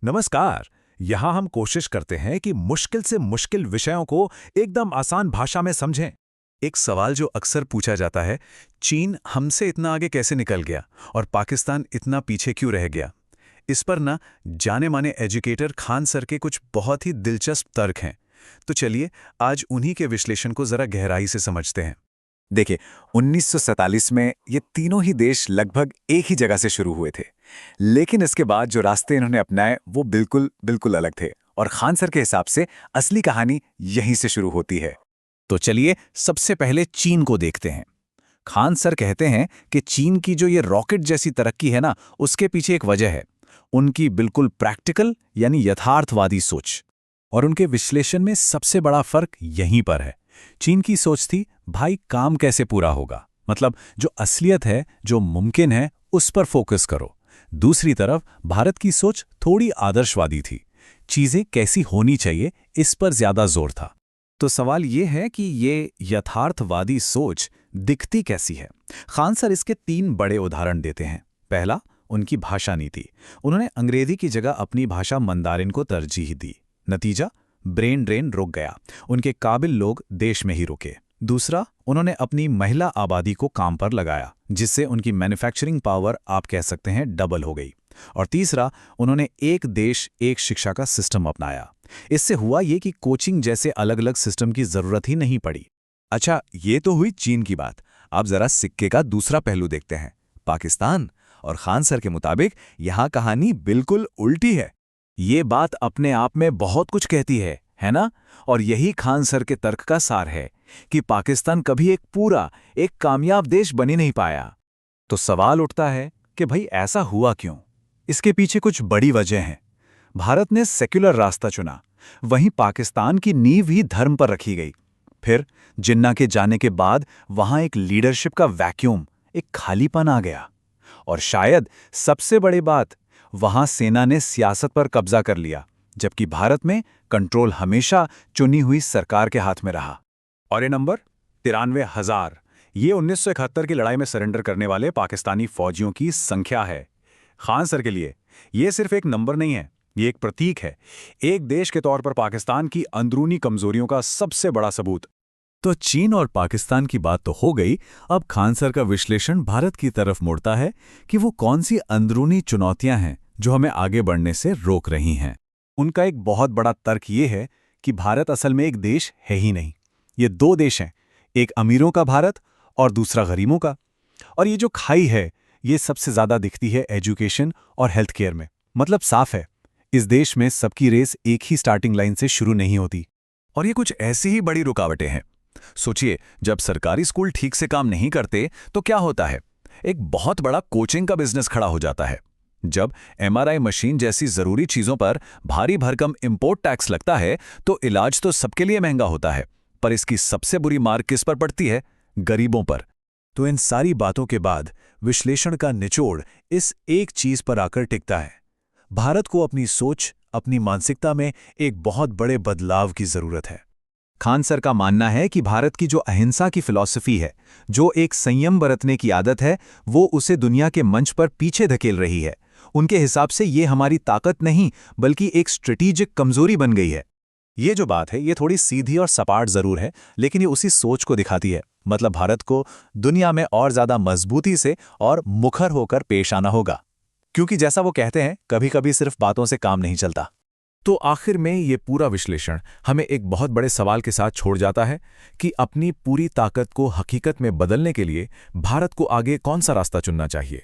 नमस्कार। यहाँ हम कोशिश करते हैं कि मुश्किल से मुश्किल विषयों को एकदम आसान भाषा में समझें। एक सवाल जो अक्सर पूछा जाता है, चीन हमसे इतना आगे कैसे निकल गया और पाकिस्तान इतना पीछे क्यों रह गया। इस पर ना जाने माने एजुकेटर खान सर के कुछ बहुत ही दिलचस्प तर्क हैं। तो चलिए आज उन्हीं के विश्लेषण को जरा गहराई से समझते हैं। देखिए, 1947 में ये तीनों ही देश लगभग एक ही जगह से शुरू हुए थे। लेकिन इसके बाद जो रास्ते इन्होंने अपनाए वो बिल्कुल बिल्कुल अलग थे। और खान सर के हिसाब से असली कहानी यहीं से शुरू होती है। तो चलिए सबसे पहले चीन को देखते हैं। खान सर कहते हैं कि चीन की जो ये रॉकेट जैसी तरक्की है ना, उसके पीछे एक वजह है, उनकी बिल्कुल प्रैक्टिकल यानी यथार्थवादी सोच। और उनके विश्लेषण में सबसे बड़ा फर्क यहीं पर है। चीन की सोच थी, भाई काम कैसे पूरा होगा, मतलब जो असलियत है, जो मुमकिन है, उस पर फोकस करो। दूसरी तरफ भारत की सोच थोड़ी आदर्शवादी थी, चीजें कैसी होनी चाहिए इस पर ज्यादा जोर था। तो सवाल ये है कि ये यथार्थवादी सोच दिखती कैसी है। खान सर इसके 3 बड़े उदाहरण देते हैं। पहला, उनकी भाषा नीति। उन्होंने अंग्रेजी की जगह अपनी भाषा मंदारिन को तरजीह दी। नतीजा, ब्रेन ड्रेन रुक गया, उनके काबिल लोग देश में ही रुके। दूसरा, उन्होंने अपनी महिला आबादी को काम पर लगाया, जिससे उनकी मैन्युफैक्चरिंग पावर आप कह सकते हैं डबल हो गई। और तीसरा, उन्होंने एक देश एक शिक्षा का सिस्टम अपनाया। इससे हुआ ये कि कोचिंग जैसे अलग अलग सिस्टम की जरूरत ही नहीं पड़ी। अच्छा, ये तो हुई चीन की बात। अब जरा सिक्के का दूसरा पहलू देखते हैं, पाकिस्तान। और खान सर के मुताबिक यहाँ कहानी बिल्कुल उल्टी है। ये बात अपने आप में बहुत कुछ कहती है ना? और यही खान सर के तर्क का सार है कि पाकिस्तान कभी एक कामयाब देश बन ही नहीं पाया। तो सवाल उठता है कि भाई ऐसा हुआ क्यों? इसके पीछे कुछ बड़ी वजह हैं। भारत ने सेक्युलर रास्ता चुना, वहीं पाकिस्तान की नींव ही धर्म पर रखी गई। फिर जिन्ना के जाने के बाद वहां एक लीडरशिप का वैक्यूम, एक खालीपन आ गया। और शायद सबसे बड़ी बात, वहां सेना ने सियासत पर कब्जा कर लिया, जबकि भारत में कंट्रोल हमेशा चुनी हुई सरकार के हाथ में रहा। और ये नंबर 93,000, ये 1971 की लड़ाई में सरेंडर करने वाले पाकिस्तानी फौजियों की संख्या है। खान सर के लिए ये सिर्फ एक नंबर नहीं है, ये एक प्रतीक है, एक देश के तौर पर पाकिस्तान की अंदरूनी कमजोरियों का सबसे बड़ा सबूत। तो चीन और पाकिस्तान की बात तो हो गई। अब खान सर का विश्लेषण भारत की तरफ मुड़ता है कि वो कौन सी अंदरूनी चुनौतियां हैं जो हमें आगे बढ़ने से रोक रही हैं। उनका एक बहुत बड़ा तर्क ये है कि भारत असल में एक देश है ही नहीं, ये 2 देश हैं, एक अमीरों का भारत और दूसरा गरीबों का। और ये जो खाई है, ये सबसे ज्यादा दिखती है एजुकेशन और हेल्थ केयर में। मतलब साफ है, इस देश में सबकी रेस एक ही स्टार्टिंग लाइन से शुरू नहीं होती। और ये कुछ ऐसी ही बड़ी रुकावटें हैं। सोचिए, जब सरकारी स्कूल ठीक से काम नहीं करते तो क्या होता है? एक बहुत बड़ा कोचिंग का बिजनेस खड़ा हो जाता है। जब एमआरआई मशीन जैसी जरूरी चीजों पर भारी भरकम इंपोर्ट टैक्स लगता है तो इलाज तो सबके लिए महंगा होता है, पर इसकी सबसे बुरी मार किस पर पड़ती है? गरीबों पर। तो इन सारी बातों के बाद विश्लेषण का निचोड़ इस एक चीज पर आकर टिकता है, भारत को अपनी सोच, अपनी मानसिकता में एक बहुत बड़े बदलाव की जरूरत है। खान सर का मानना है कि भारत की जो अहिंसा की फिलॉसफी है, जो एक संयम बरतने की आदत है, वो उसे दुनिया के मंच पर पीछे धकेल रही है। उनके हिसाब से ये हमारी ताकत नहीं बल्कि एक स्ट्रेटेजिक कमजोरी बन गई है। ये जो बात है, ये थोड़ी सीधी और सपाट जरूर है, लेकिन ये उसी सोच को दिखाती है। मतलब भारत को दुनिया में और ज्यादा मजबूती से और मुखर होकर पेश आना होगा, क्योंकि जैसा वो कहते हैं, कभी कभी सिर्फ बातों से काम नहीं चलता। तो आखिर में ये पूरा विश्लेषण हमें एक बहुत बड़े सवाल के साथ छोड़ जाता है कि अपनी पूरी ताकत को हकीकत में बदलने के लिए भारत को आगे कौन सा रास्ता चुनना चाहिए।